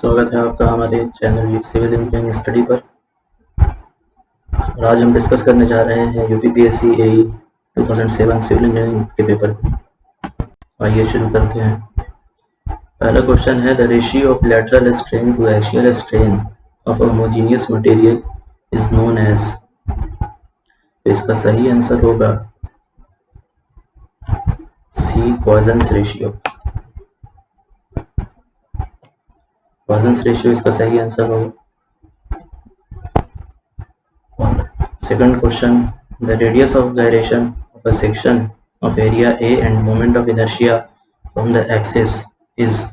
स्वागत है आपका हमारे चैनल सिविल इंजीनियरिंग स्टडी पर। और आज हम डिस्कस करने जा रहे हैं यूपीपीएससी एई 2007 सिविल इंजीनियरिंग के पेपर को। आइए शुरू करते हैं। पहला क्वेश्चन है, the ratio of lateral strain to axial strain of homogeneous material is known as. तो इसका सही आंसर होगा C, Poisson's ratio. Poisson's ratio इसका सही आंसर होगा। Second question, the radius of gyration of a section of area A and moment of inertia from the axis is।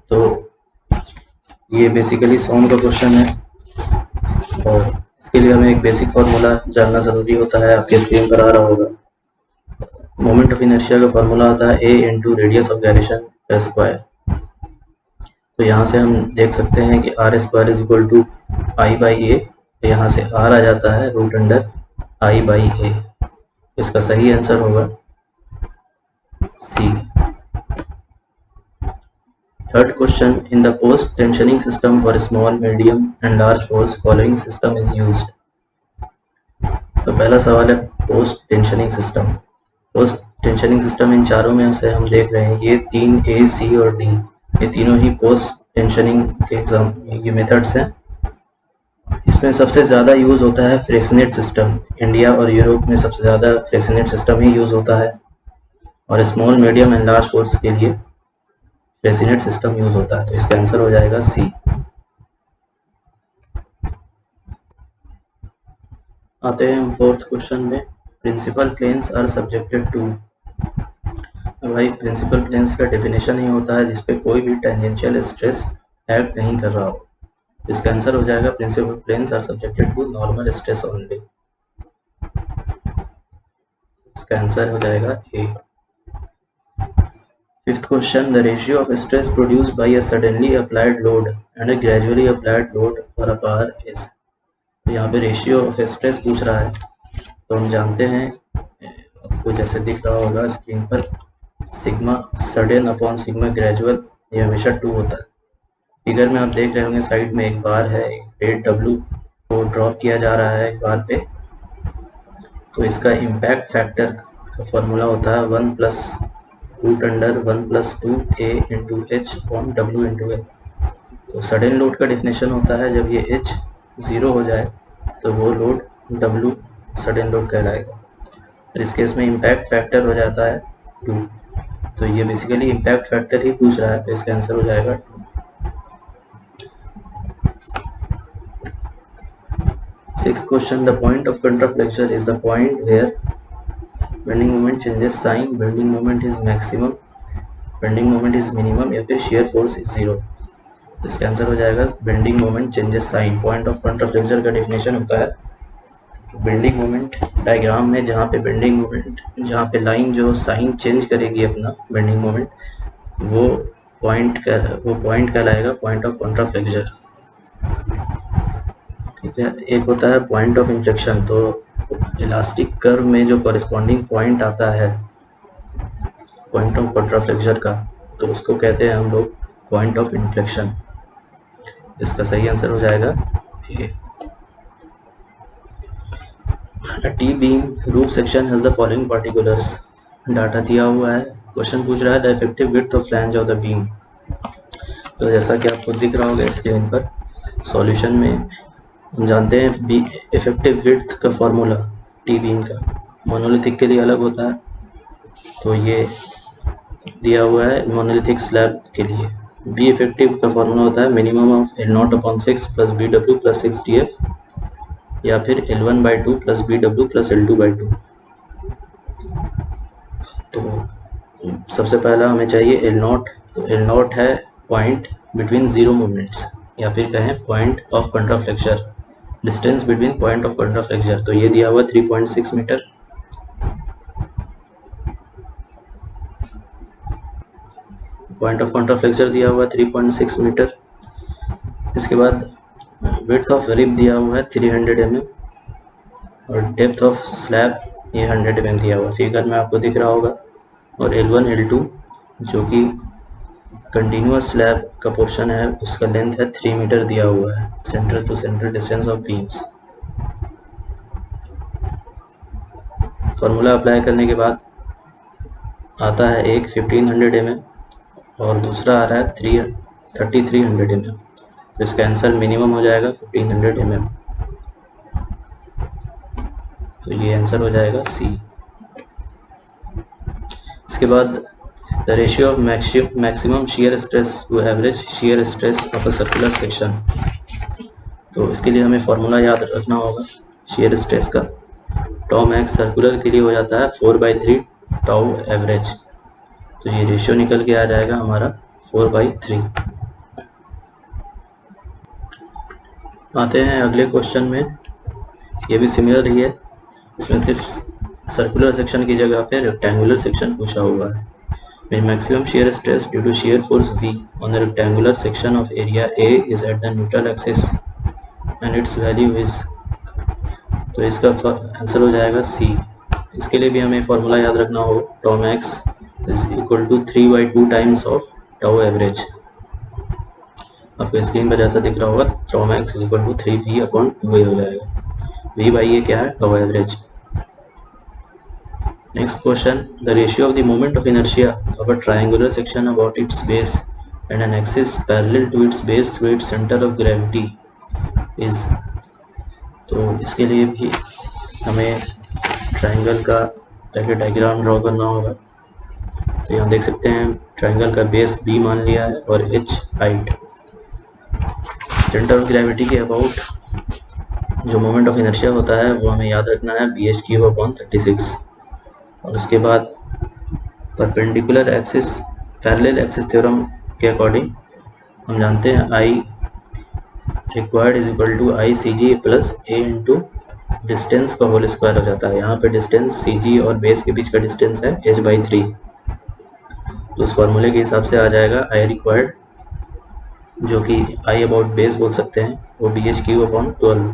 तो ये basically सॉम का क्वेश्चन है और इसके लिए हमें एक बेसिक फार्मूला जानना ज़रूरी होता है। आपके स्क्रीन पर आ रहा होगा। मोमेंट ऑफ इनर्शिया का फार्मूला होता है a into radius of gyration का स्क्वायर। तो यहाँ से हम देख सकते हैं कि R square is equal to I by A. तो यहाँ से आर आ जाता है root under I by A. इसका सही आंसर होगा C. Third question, in the post tensioning system for small medium and large force following system is used. तो पहला सवाल है post tensioning system. Post tensioning system in चारों में से हम देख रहे हैं, ये तीन ए, सी और डी, ये तीनों ही पोस्ट टेंशनिंग के एग्जाम ये मेथड्स हैं। इसमें सबसे ज़्यादा यूज़ होता है फ्रेसनेट सिस्टम। इंडिया और यूरोप में सबसे ज़्यादा फ्रेसनेट सिस्टम ही यूज़ होता है और small medium and large force के लिए फ्रेसनेट सिस्टम यूज़ होता है। तो इसका आंसर हो जाएगा सी। आते हैं हम फोर्थ क्वेश्चन में, principal planes are subjected to. भाई प्रिंसिपल प्लेन्स का डेफिनेशन ही होता है जिसपे कोई भी टेंजेंशियल स्ट्रेस एक्ट नहीं कर रहा हो। इसका आंसर हो जाएगा principal planes are subjected to normal stress only. इसका आंसर हो जाएगा A. Fifth question, the ratio of stress produced by a suddenly applied load and a gradually applied load for a power is. तो यहाँ पे ratio of stress पूछ रहा है। तो हम जानते हैं, आपको जैसे दिख रहा होगा स्क्रीन पर, sigma sudden upon sigma gradual, ये हमेशा 2 होता है। फिगर में आप देख रहे होंगे साइड में एक बार है, एक वेट डब्ल्यू को ड्रॉप किया जा रहा है एक बार पे। तो इसका इम्पैक्ट फैक्टर का फॉर्मूला होता है 1 plus root under 1 plus 2 A into H upon W into L. तो सडन लोड का डेफिनेशन होता है जब ये एच 0 हो जाए तो वो लोड डब्ल्यू सडन लोड कहलाएगा। और इस केस में इम्पैक्ट फैक्टर हो जाता है 2। तो ये बेसिकली इम्पैक्ट फैक्टर ही पूछ रहा है, तो इसका आंसर हो जाएगा 2। Sixth question, the point of contraflexure is the point where bending moment changes sign, bending moment is maximum, bending moment is minimum या फिर shear force is 0। तो इसका आंसर हो जाएगा bending moment changes sign। point of contraflexure का definition होता है bending moment diagram में जहाँ पे बेंडिंग मोमेंट, जहाँ पे लाइन जो साइन चेंज करेगी अपना बेंडिंग मोमेंट, वो पॉइंट कहलाएगा पॉइंट ऑफ कॉन्ट्राफ्लेक्चर। ठीक है। एक होता है पॉइंट ऑफ इन्फ्लेक्शन। तो इलास्टिक कर्व में जो कॉरेस्पॉन्डिंग पॉइंट आता है पॉइंट ऑफ कॉन्ट्राफ्लेक्चर का, तो उसको कहते हैं हम लोग पॉइंट ऑफ इन्फ्लेक्शन। इसका सही आंसर हो जाएगा A. T beam roof section has the following particulars. Data दिया हुआ है, क्वेश्चन पूछ रहा है the effective width of flange of the beam. तो जैसा कि आपको दिख रहा होगा स्क्रीन पर, सॉल्यूशन में हम जानते हैं बी इफेक्टिव विड्थ का फॉर्मूला टी बीम का मोनोलिथिक के लिए अलग होता है। तो ये दिया हुआ है मोनोलिथिक स्लैब के लिए। बी इफेक्टिव का फॉर्मूला होता है minimum of L0 upon 6 plus B W plus 6 DF या फिर L1/2 plus B W plus L2/2। तो सबसे पहला हमें चाहिए L0। तो L0 है पॉइंट बिटवीन जीरो मूवमेंट्स या फिर कहें point of contraflexure, distance between point of contraflexure. तो ये दिया हुआ 3.6 मीटर। पॉइंट ऑफ कॉन्ट्राफ्लेक्चर दिया हुआ 3.6 मीटर। इसके बाद विड्थ ऑफ रिब दिया हुआ है 300 mm और डेप्थ ऑफ स्लैब ये 100 mm दिया हुआ फिगर में आपको दिख रहा होगा। और L1 L2 जो कि कंटिन्यूअस स्लैब का पोर्शन है, उसका लेंथ है 3 मीटर दिया हुआ है। Centre to centre distance of beams. Formula apply करने के बाद आता है एक 1500 mm और दूसरा आ रहा है 3300 mm। तो इसका आंसर मिनिमम हो जाएगा 1500 mm। तो ये आंसर हो जाएगा सी। इसके बाद the ratio of maximum shear stress to average shear stress of a circular section. तो इसके लिए हमें फॉर्मूला याद रखना होगा shear स्ट्रेस का। टाउ मैक्स सर्कुलर के लिए हो जाता है 4/3 टाउ एवरेज। तो ये रेशियो निकल के आ जाएगा हमारा 4/3। आते हैं अगले क्वेश्चन में। ये भी सिमिलर ही है, इसमें सिर्फ सर्कुलर सेक्शन की जगह पे रेक्टेंगुलर सेक्शन पूछा हुआ है। When maximum shear stress due to shear force V on the rectangular section of area A is at the neutral axis and its value is, तो इसका आंसर हो जाएगा C। इसके लिए भी हमें फॉर्मूला याद रखना हो, tau max is equal to 3/2 times of tau average. आपको स्क्रीन पर जैसा दिख रहा होगा, tau max is equal to 3V/2A हो जाएगा। V/A क्या है? Tau average. Next question, the ratio of the moment of inertia of a triangular section about its base and an axis parallel to its base through its center of gravity is। तो इसके लिए भी हमें triangle का पहले diagram draw करना होगा। तो यहाँ देख सकते हैं ट्रायंगल का बेस B मान लिया है और H height. Centre of gravity के अबाउट जो मोमेंट ऑफ इनर्शिया होता है वो हमें याद रखना है bh³/36। और उसके बाद perpendicular axis parallel axis theorem के अकॉर्डिंग हम जानते हैं I required is equal to ICG plus A into distance का होल स्क्वायर हो जाता है। यहाँ पे डिस्टेंस CG और बेस के बीच का डिस्टेंस है h/3। तो उस फॉर्मूले के हिसाब से आ जाएगा I रिक्वायर्ड, जो कि I अबाउट बेस बोल सकते हैं, वो bh³/12।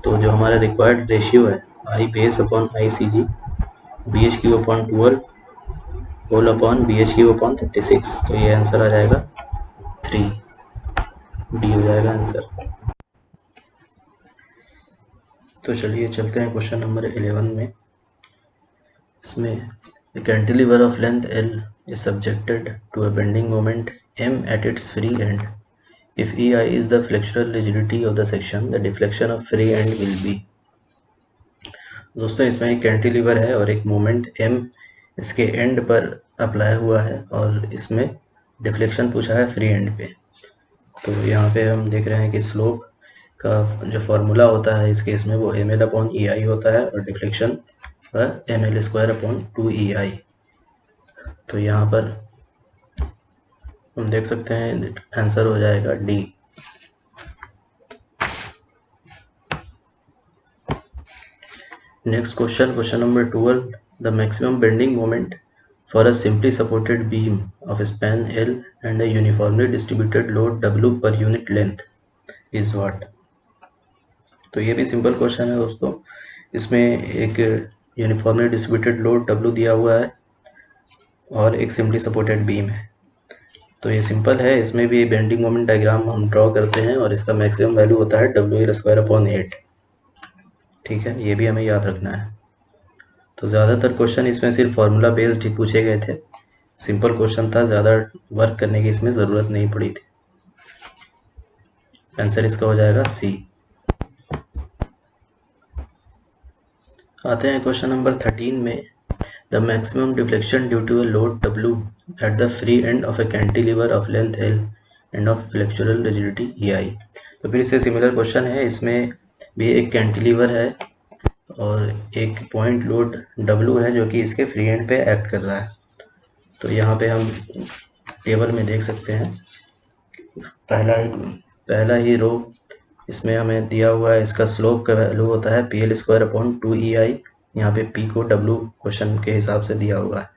तो जो हमारा रिक्वायर्ड रेशियो है I base upon ICG bh³/12 whole upon bh³/36। तो ये आंसर आ जाएगा 3, डी हो जाएगा आंसर। तो चलिए चलते हैं क्वेश्चन नंबर 11 में। इसमें cantilever of length L is subjected to a bending moment M at its free end. If EI is the flexural rigidity of the section, the deflection of free end will be। दोस्तों इसमें एक cantilever है और एक moment M इसके and पर apply हुआ है और इसमें डिफ्लेक्शन पूछा है फ्री एंड पे। तो यहाँ पे हम देख रहे हैं कि स्लोप का जो फॉर्मूला होता है इस केस में वो ml/EI होता है और डिफ्लेक्शन ml²/2EI। तो यहाँ पर हम देख सकते हैं आंसर हो जाएगा D. Next question, question number 12, the maximum bending moment for a simply supported beam of span L and a uniformly distributed load W per unit length is what। तो ये भी सिंपल क्वेश्चन है दोस्तों। इसमें एक uniformly distributed load W दिया हुआ है और एक सिंपली सपोर्टेड बीम है। तो ये सिंपल है, इसमें भी बेंडिंग मोमेंट डायग्राम हम ड्रॉ करते हैं और इसका मैक्सिमम वैल्यू होता है WL²/8। ठीक है, ये भी हमें याद रखना है। तो ज़्यादातर क्वेश्चन इसमें सिर्फ फार्मूला बेस्ड ही पूछे गए थे, सिंपल क्वेश्चन था, ज़्यादा वर्क करने की इसमें ज़रूरत नहीं पड़ी थी। आंसर इसका हो जाएगा सी। आते हैं क्वेश्चन नंबर 13 में। The maximum deflection due to a load W at the free end of a cantilever of length L and of flexural rigidity EI। तो फिर इससे सिमिलर क्वेश्चन है, इसमें भी एक कैंटिलीवर है और एक पॉइंट लोड W है जो कि इसके फ्री एंड पे एक्ट कर रहा है। तो यहाँ पे हम टेबल में देख सकते हैं पहला ही रो इसमें हमें दिया हुआ है, इसका स्लोप का वैल्यू होता है PL²/2EI। यहाँ पे P को W क्वेश्चन के हिसाब से दिया हुआ है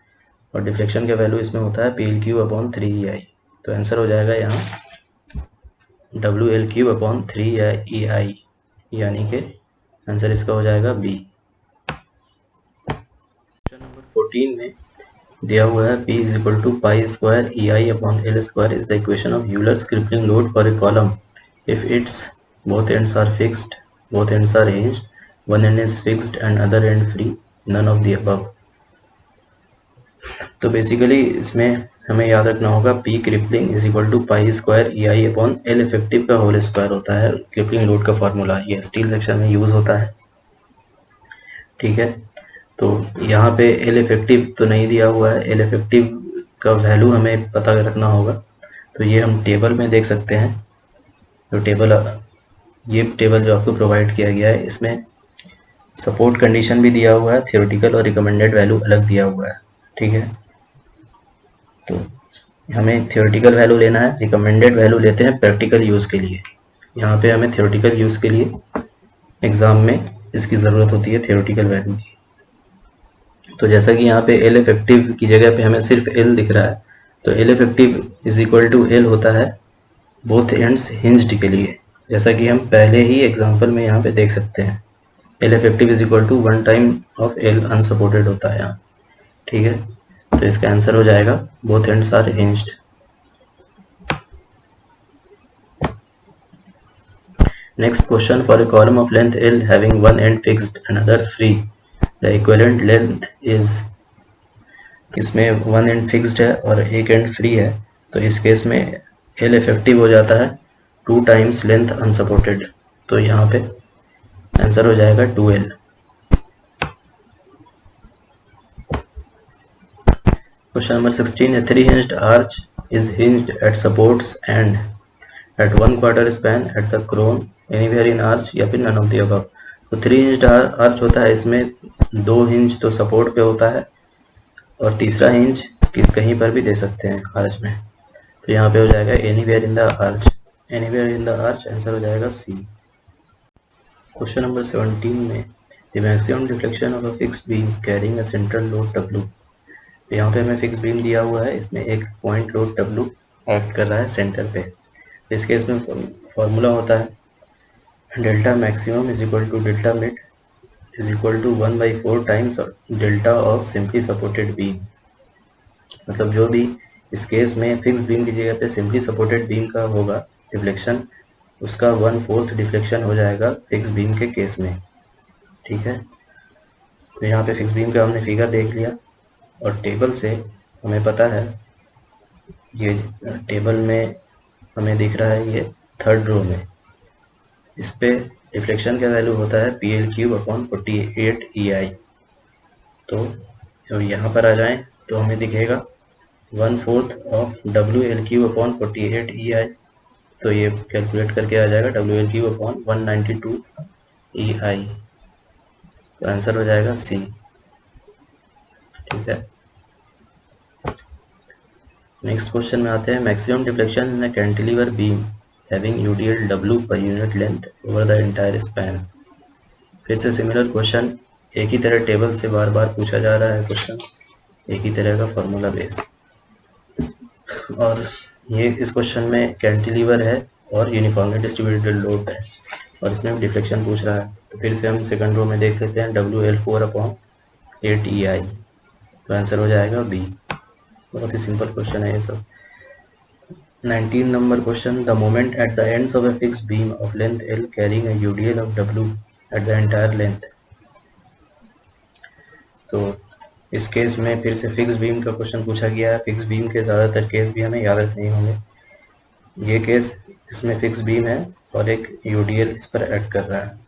और डिफ्लेक्शन का वैल्यू इसमें होता है PL³/3EI। तो आंसर हो जाएगा यहाँ WL³/3EI, यानी कि आंसर इसका हो जाएगा बी। क्वेश्चन नंबर 14 में दिया हुआ है P is equal to pi square EI upon L square is the equation of Euler's crippling load for a column if its both ends are fixed, both ends are hinged, one end is fixed and other end free, none of the above. तो basically इसमें हमें याद रखना होगा P crippling is equal to pi square EI upon L effective का whole square होता है crippling load का फॉर्मूला, ये स्टील सेक्शन में यूज होता है। ठीक है, तो यहाँ पे L इफेक्टिव तो नहीं दिया हुआ है, L इफेक्टिव का वैल्यू हमें पता रखना होगा। तो ये हम टेबल में देख सकते हैं, तो ये टेबल जो आपको प्रोवाइड किया गया है इसमें सपोर्ट कंडीशन भी दिया हुआ है, थियोरेटिकल और रिकमेंडेड वैल्यू अलग दिया हुआ है। ठीक है, तो हमें थियोरेटिकल वैल्यू लेना है, रिकमेंडेड वैल्यू लेते हैं प्रैक्टिकल यूज़ के लिए। यहाँ पे हमें थियोरेटिकल यूज़ के लिए एग्ज़ाम में इसकी ज़रूरत होती है थियोरेटिकल वैल्यू की। तो जैसा कि यहाँ पे L इफेक्टिव की जगह पे हमें सिर्फ L दिख रहा है, तो L effective is equal to L होता है बोथ एंड्स हिंज्ड के लिए, जैसा कि हम पहले ही एग्जांपल में यहाँ पे देख सकते हैं। L effective is equal to 1 time of L unsupported होता है यहाँ। ठीक है, तो इसका आंसर हो जाएगा both ends are hinged. Next question, for a column of length L having one end fixed and other free, the equivalent length is, इसमें वन एंड फिक्स्ड है और एक एंड फ्री है, तो इस केस में L इफेक्टिव हो जाता है 2 टाइम्स लेंथ अनसपोर्टेड, तो यहाँ पे आंसर हो जाएगा 2L। Question number 16, a 3-hinged arch is hinged at supports and at 1/4 span at the crown anywhere in arch या फिर none of the above। तो 3-hinged arch होता है, इसमें 2 हिंज तो सपोर्ट पे होता है और तीसरा हिंज कहीं पर भी दे सकते हैं आर्च में, तो यहाँ पे हो जाएगा anywhere in the arch, anywhere in the arch, answer हो जाएगा C। क्वेश्चन नंबर 17 में the maximum deflection of a fixed beam carrying a central load W, तो यहाँ पे हमें फिक्स बीम दिया हुआ है, इसमें एक पॉइंट लोड W एक्ट कर रहा है सेंटर पे। इस केस में फॉर्मूला होता है delta maximum is equal to delta mid is equal to 1/4 times delta of simply supported beam. मतलब जो भी इस केस में फिक्स बीम की जगह पे सिंपली सपोर्टेड बीम का होगा डिफ्लेक्शन, उसका 1/4 डिफ्लेक्शन हो जाएगा फिक्स बीम के केस में। ठीक है, तो यहाँ पे फिक्स बीम का हमने फिगर देख लिया और टेबल से हमें पता है, ये टेबल में हमें दिख रहा है ये 3rd रो में, इस पे डिफ्लेक्शन का वैल्यू होता है PL³ अपॉन 48 EI। तो यहाँ पर आ जाएं तो हमें दिखेगा 1/4 ऑफ WL³ अपॉन 48 EI, तो ये कैलकुलेट करके आ जाएगा WL³ अपॉन 192 EI, तो आंसर हो जाएगा C। ठीक है, नेक्स्ट क्वेश्चन में आते हैं, maximum deflection in a cantilever beam having UDL W per unit length over the entire span. फिर से सिमिलर क्वेश्चन, एक ही तरह टेबल से बार बार पूछा जा रहा है क्वेश्चन, एक ही तरह का फॉर्मूला बेस, और ये इस क्वेश्चन में कैंटिलीवर है और यूनिफॉर्मली डिस्ट्रीब्यूटेड लोड है और इसमें डिफ्लेक्शन पूछ रहा है। तो फिर से हम सेकंड रो में देख लेते हैं WL4 अपॉन 8 EI, तो आंसर हो जाएगा B। बहुत ही सिंपल क्वेश्चन है ये सब। 19 number question, the moment at the ends of a fixed beam of length L carrying a UDL of W at the entire length. तो इस केस में फिर से फिक्स बीम का क्वेश्चन पूछा गया है। फिक्स बीम के ज़्यादातर केस भी हमें याद रखने होंगे। ये केस, इसमें फिक्स बीम है और एक UDL इस पर ऐड कर रहा है।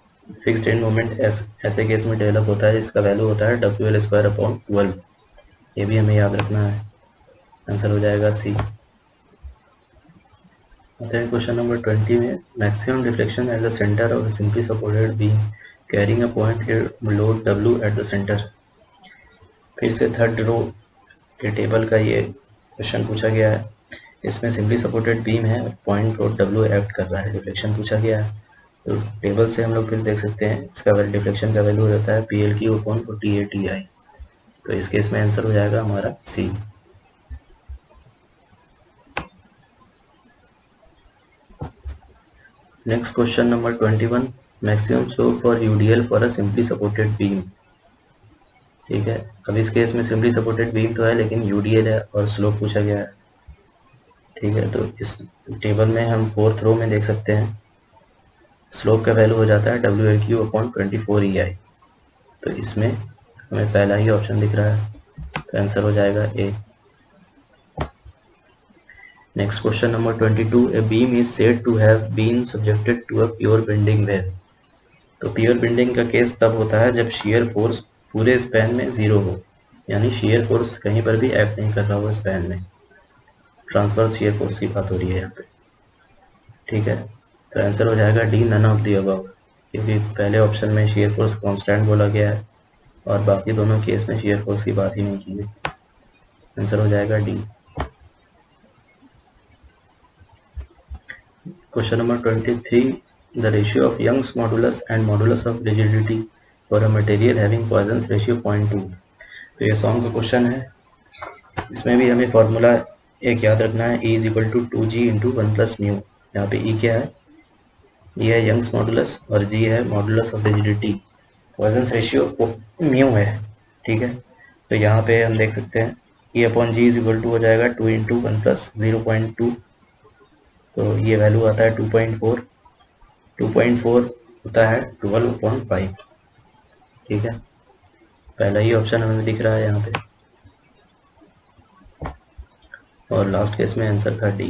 फिक्स्ड एंड मोमेंट ऐसे केस में डेवलप होता है जिसका वैल्यू होता है WL² अपॉन 12, ये भी हमें याद रखना है, आंसर हो जाएगा C। क्वेश्चन नंबर 20 में, maximum deflection at the centre of simply supported beam carrying a point load W at the centre. फिर से 3rd रो के टेबल का ये क्वेश्चन पूछा गया है, इसमें सिंपली सपोर्टेड बीम है, पॉइंट लोड W एक्ट कर रहा है, डिफ्लेक्शन पूछा गया है। तो टेबल से हम लोग फिर देख सकते हैं इसका डिफ्लेक्शन का वैल्यू रहता है PL³ अपॉन 48 EI, तो इस केस में आंसर हो जाएगा हमारा C। Next question number 21, maximum slope for UDL for a simply supported beam. ठीक है। अब इस केस में सिम्पली सपोर्टेड बीम तो है लेकिन यूडीएल है और स्लोप पूछा गया है। ठीक है, तो इस टेबल में हम 4th रो में देख सकते हैं स्लोप का वैल्यू हो जाता है WL3/24 EI। तो इसमें हमें पहला ही ऑप्शन दिख रहा है, तो आंसर हो जाएगा A. Next question number 22, a beam is said to have been subjected to a pure bending where. तो प्योर बेंडिंग का केस तब होता है जब शेयर फोर्स पूरे स्पैन में 0 हो, यानी शेयर फोर्स कहीं पर भी एक्ट नहीं कर रहा हो स्पैन में। ट्रांसवर्स शेयर फोर्स की बात हो रही है यहाँ पे। ठीक है, तो आंसर हो जाएगा D, none of the above, क्योंकि पहले ऑप्शन में शेयर फोर्स कांस्टेंट बोला गया है और बाकी दोनों केस में शेयर फोर्स की बात ही नहीं की गई। आंसर हो जाएगा D. Question number 23, the ratio of Young's modulus and modulus of rigidity for a material having Poisson's ratio 0.2। तो ये सॉन्ग का क्वेश्चन है। इसमें भी हमें फॉर्मूला एक याद रखना है, E = 2G × 1 + म्यू। यहाँ पे E क्या है, ये है यंग्स मॉडुलस और G है modulus of rigidity. Poisson's ratio mu है। ठीक है, तो यहाँ पे हम देख सकते हैं E/G = हो जाएगा 2 × 1 + 0.2। तो ये वैल्यू आता है 2.4। 2.4 होता है 12/5। ठीक है, पहला ही ऑप्शन हमें दिख रहा है यहाँ पे और लास्ट केस में आंसर था D.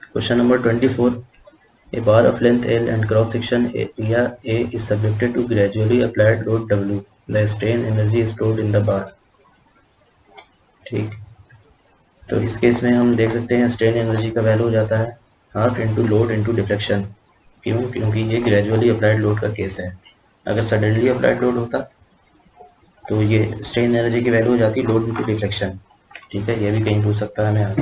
Question number 24, a bar of length L and cross section area A is subjected to gradually applied load W. The strain energy stored in the bar. ठीक, तो इस केस में हम देख सकते हैं स्ट्रेन एनर्जी का वैल्यू हो जाता है half into load into deflection. क्यों, क्योंकि ये ग्रेजुअली अप्लाइड लोड का केस है। अगर सडनली अप्लाइड लोड होता तो ये स्ट्रेन एनर्जी की वैल्यू हो जाती लोड इंटू डिफ्लेक्शन। ठीक है, ये भी कहीं पूछ सकता है हमें आगे।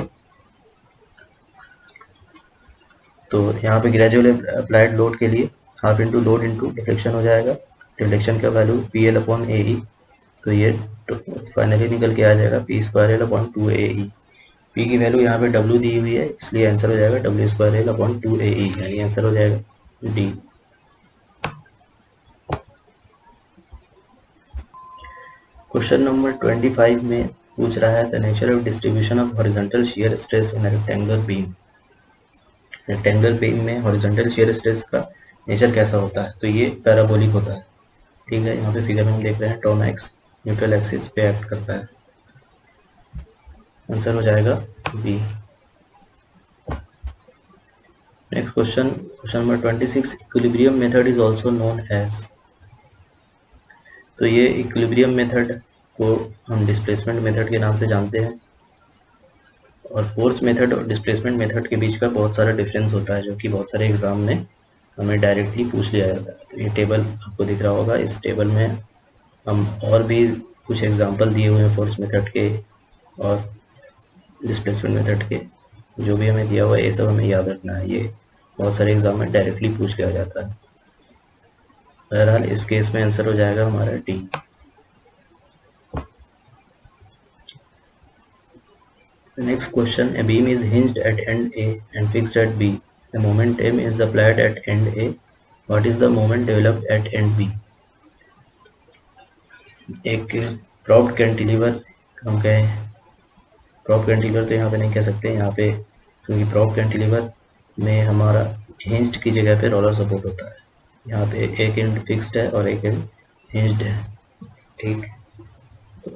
तो यहाँ पे ग्रेजुअल अप्लाइड लोड के लिए half into load into deflection हो जाएगा। डिफ्लेक्शन का वैल्यू PL/AE, तो ये फाइनली निकल के आ जाएगा P²L/2AE। P की वैल्यू यहाँ पे W दी हुई है, इसलिए आंसर हो जाएगा W²L/2AE, यानी आंसर हो जाएगा डी। क्वेश्चन नंबर 25 में पूछ रहा है the nature of distribution of horizontal shear stress in rectangular beam. Rectangular beam में हॉरिजॉन्टल शियर स्ट्रेस का नेचर कैसा होता है, तो ये पैराबोलिक होता है। ठीक है, यहाँ पे फिगर में हम देख रहे हैं टॉर्न एक्स न्यूट्रल एक्सिस पे एक्ट करता है। आंसर हो जाएगा B. Next question, question number 26, equilibrium method is also known as. तो ये इक्विलिब्रियम मेथड को हम डिस्प्लेसमेंट मेथड के नाम से जानते हैं और फोर्स मेथड और डिस्प्लेसमेंट मेथड के बीच का बहुत सारा डिफरेंस होता है जो कि बहुत सारे एग्जाम में हमें डायरेक्टली पूछ लिया जाता है। तो ये टेबल आपको दिख रहा होगा, इस टेबल में हम और भी कुछ एग्जाम्पल दिए हुए हैं फोर्स मेथड के और डिस्प्लेसमेंट मेथड के। जो भी हमें दिया हुआ है ये सब हमें याद रखना है, ये बहुत सारे एग्जाम में डायरेक्टली पूछ लिया जाता है। बहरहाल इस केस में आंसर हो जाएगा हमारा D. Next question, a beam is hinged at end A and fixed at B. The moment M is applied at end A. What is the moment developed at end B? एक propped cantilever हम कहें, propped cantilever तो यहाँ पे नहीं कह सकते यहाँ पे, क्योंकि प्रॉप्ड कैंटिलीवर में हमारा हिंज्ड की जगह पे रोलर सपोर्ट होता है। यहाँ पे एक एंड फिक्स्ड है और एक एंड हिंज्ड है। ठीक,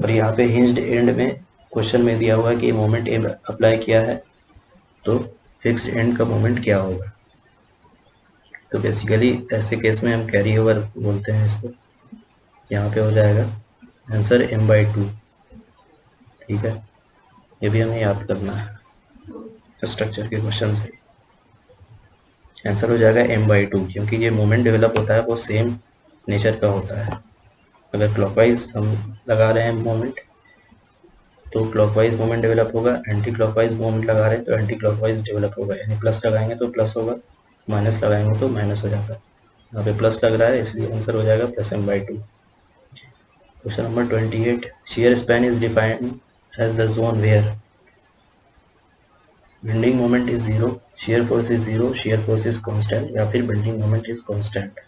और यहाँ पे हिंज्ड एंड में क्वेश्चन में दिया हुआ है कि मोमेंट ए अप्लाई किया है तो फिक्स्ड एंड का मोमेंट क्या होगा। तो बेसिकली ऐसे केस में हम कैरी ओवर बोलते हैं इसको। यहाँ पे हो जाएगा आंसर m/2। ठीक है, ये भी हमें याद करना है स्ट्रक्चर के क्वेश्चन से। आंसर हो जाएगा m/2 क्योंकि ये मोमेंट डेवलप होता है वो सेम नेचर का होता है। अगर क्लॉकवाइज हम लगा रहे हैं मोमेंट तो क्लॉकवाइज मोमेंट डेवलप होगा, एंटी क्लॉकवाइज मोमेंट लगा रहे हैं तो एंटी क्लॉकवाइज डेवलप होगा, यानी प्लस लगाएंगे तो प्लस होगा, माइनस लगाएंगे तो माइनस हो जाता है। यहाँ पे प्लस लग रहा है इसलिए आंसर हो जाएगा +m/2। Question number 28, shear span is defined as the zone where bending moment is 0, shear force is 0, shear force is constant या फिर bending moment is constant।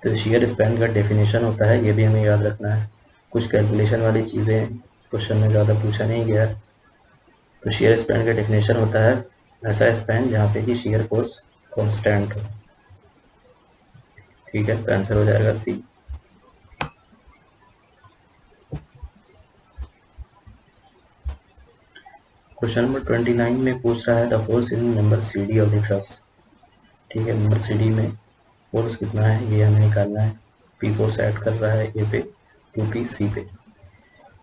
तो शेयर स्पैन का डेफिनेशन होता है, ये भी हमें याद रखना है। कुछ कैलकुलेशन वाली चीज़ें क्वेश्चन में ज़्यादा पूछा नहीं गया है। तो शेयर स्पैन का डेफिनेशन होता है ऐसा स्पैन जहाँ पे कि शेयर फोर्स कांस्टेंट हो। ठीक है, तो आंसर हो जाएगा सी। क्वेश्चन नंबर 29 में पूछ रहा है the force in member C D of the truss. ठीक है, मेंबर सी डी में फोर्स कितना है ये हमें निकालना है। पी फोर्स ऐड कर रहा है ए पे, 2p सी पे।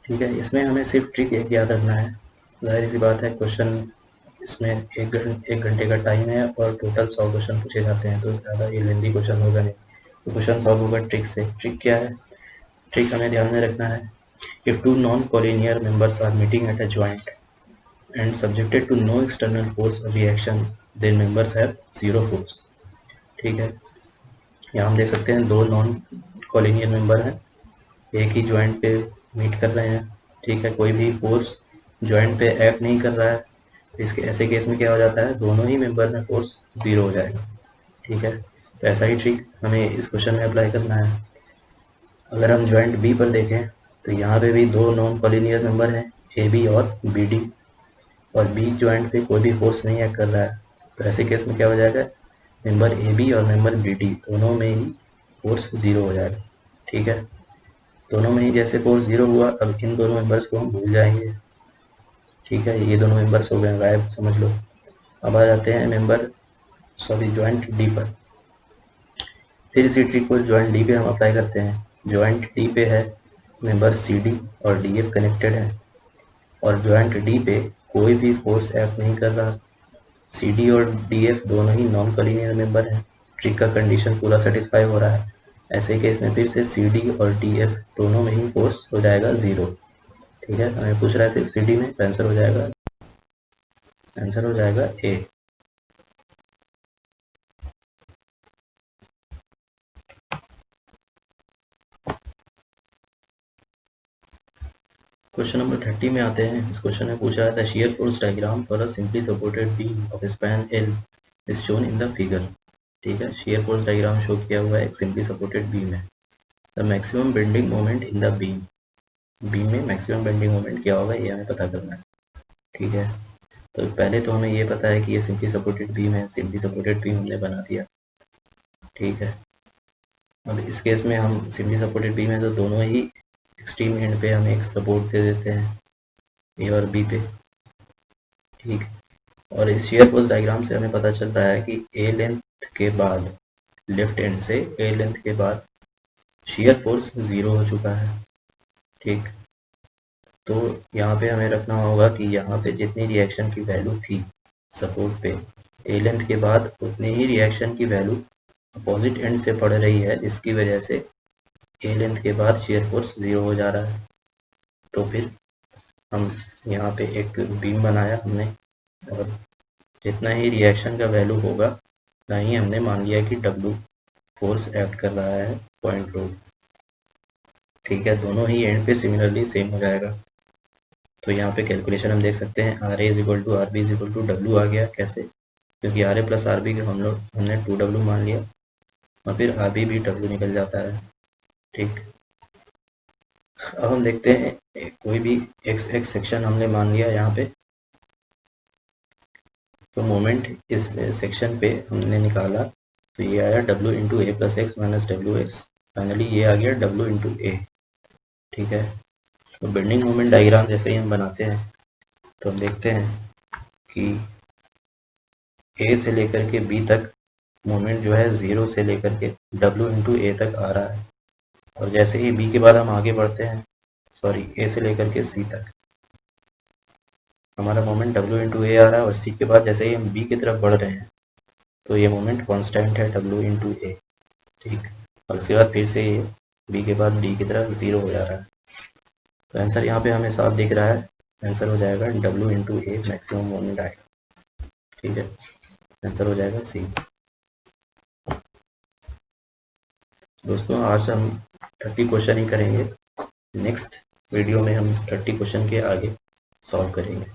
ठीक है, इसमें हमें सिर्फ ट्रिक एक याद रखना है। जाहिर सी बात है, क्वेश्चन इसमें एक घंटे का टाइम है और टोटल 100 क्वेश्चन पूछे जाते हैं, तो ज़्यादा ये लेंदी क्वेश्चन होगा नहीं। तो क्वेश्चन सॉल्व होगा ट्रिक से। ट्रिक क्या है? ट्रिक हमें ध्यान में रखना है, if two non collinear members are meeting at a joint and subjected to no external force or reaction, then members have zero force। ठीक है, यहाँ हम देख सकते हैं दो नॉन कोलिनियर मेंबर हैं, एक ही जॉइंट पे मीट कर रहे हैं। ठीक है, कोई भी फोर्स जॉइंट पे एक्ट नहीं कर रहा है, तो इसके ऐसे केस में क्या हो जाता है, दोनों ही मेंबर में फोर्स जीरो हो जाएगा। ठीक है, तो ऐसा ही ट्रिक हमें इस क्वेश्चन में अप्लाई करना है। अगर हम जॉइंट बी पर देखें तो यहाँ पे भी दो नॉन कोलिनियर मेंबर हैं, ए बी और बी डी, और बी जॉइंट पे कोई भी फोर्स नहीं एक्ट कर रहा है। तो ऐसे केस में क्या हो जाएगा, मेंबर ए बी और मेंबर बी डी दोनों में ही फोर्स जीरो हो जाएगा। ठीक है, दोनों में ही जैसे फोर्स जीरो हुआ, अब इन दोनों मेंबर्स को हम भूल जाएंगे। ठीक है, ये दोनों मेंबर्स हो गए गायब, समझ लो। अब आ जाते हैं जॉइंट डी पर। फिर इसी ट्रिक को जॉइंट डी पे हम अप्लाई करते हैं। जॉइंट डी पे है मेंबर सी डी और डी एफ कनेक्टेड है, और जॉइंट डी पे कोई भी फोर्स एक्ट नहीं कर रहा। सी डी और डी एफ दोनों ही नॉन कोलिनियर मेंबर हैं। ट्रिक का कंडीशन पूरा सेटिस्फाई हो रहा है। ऐसे केस में फिर से सी डी और डी एफ दोनों में ही फोर्स हो जाएगा जीरो। ठीक है, हमें पूछ रहा है सिर्फ सी डी में, आंसर हो जाएगा ए। क्वेश्चन नंबर 30 में आते हैं। इस क्वेश्चन में पूछा है the shear force diagram for a simply supported beam of span L is shown in the figure. ठीक है, शियर फोर्स डायग्राम शो किया हुआ है, एक सिंपली सपोर्टेड बीम है। The maximum bending moment in the beam, beam में maximum bending moment क्या होगा ये हमें पता करना है। ठीक है, तो पहले तो हमें ये पता है कि ये सिंपली सपोर्टेड बीम है, सिंपली सपोर्टेड बीम हमने बना दिया। ठीक है, अब इस केस में हम सिंपली सपोर्टेड बीम है तो दोनों ही एक्सट्रीम एंड पे हम एक सपोर्ट दे देते हैं, ए और बी पे। ठीक, और इस शेयर फोर्स डायग्राम से हमें पता चल रहा है कि ए लेंथ के बाद, लेफ्ट एंड से ए लेंथ के बाद शेयर फोर्स जीरो हो चुका है। ठीक, तो यहाँ पे हमें रखना होगा कि यहाँ पे जितनी रिएक्शन की वैल्यू थी सपोर्ट पे ए लेंथ के बाद, उतनी ही रिएक्शन की वैल्यू अपोजिट एंड से पड़ रही है, जिसकी वजह से ए लेंथ के बाद शेयर फोर्स जीरो हो जा रहा है। तो फिर हम यहाँ पे एक बीम बनाया हमने, और जितना ही रिएक्शन का वैल्यू होगा उतना ही हमने मान लिया कि डब्ल्यू फोर्स एक्ट कर रहा है पॉइंट लोड। ठीक है, दोनों ही एंड पे सिमिलरली सेम हो जाएगा। तो यहाँ पे कैलकुलेशन हम देख सकते हैं, R A is equal to R B is equal to W आ गया। कैसे? क्योंकि R A plus R B हमने 2W मान लिया, और फिर आर बी भी डब्ल्यू निकल जाता है। ठीक, अब हम देखते हैं कोई भी एक्स एक्स सेक्शन हमने मान लिया यहाँ पे, तो मोमेंट इस सेक्शन पे हमने निकाला, तो ये आया W into A plus X minus W X. Finally ये आ गया W इंटू ए। ठीक है, तो बेंडिंग मोमेंट डायग्राम जैसे ही हम बनाते हैं तो हम देखते हैं कि ए से लेकर के बी तक मोमेंट जो है जीरो से लेकर के W इंटू ए तक आ रहा है, और जैसे ही बी के बाद हम आगे बढ़ते हैं, सॉरी ए से लेकर के सी तक हमारा मोमेंट W इंटू ए आ रहा है, और सी के बाद जैसे ही हम बी की तरफ बढ़ रहे हैं तो ये मोमेंट कांस्टेंट है W इंटू ए। ठीक, और उसके बाद फिर से ये बी के बाद डी की तरफ जीरो हो जा रहा है। तो आंसर यहाँ पे हमें साफ दिख रहा है, आंसर हो जाएगा W इंटू ए मैक्सिमम मोमेंट आएगा। ठीक है, आंसर हो जाएगा सी। दोस्तों आज हम 30 क्वेश्चन ही करेंगे, नेक्स्ट वीडियो में हम 30 क्वेश्चन के आगे सॉल्व करेंगे।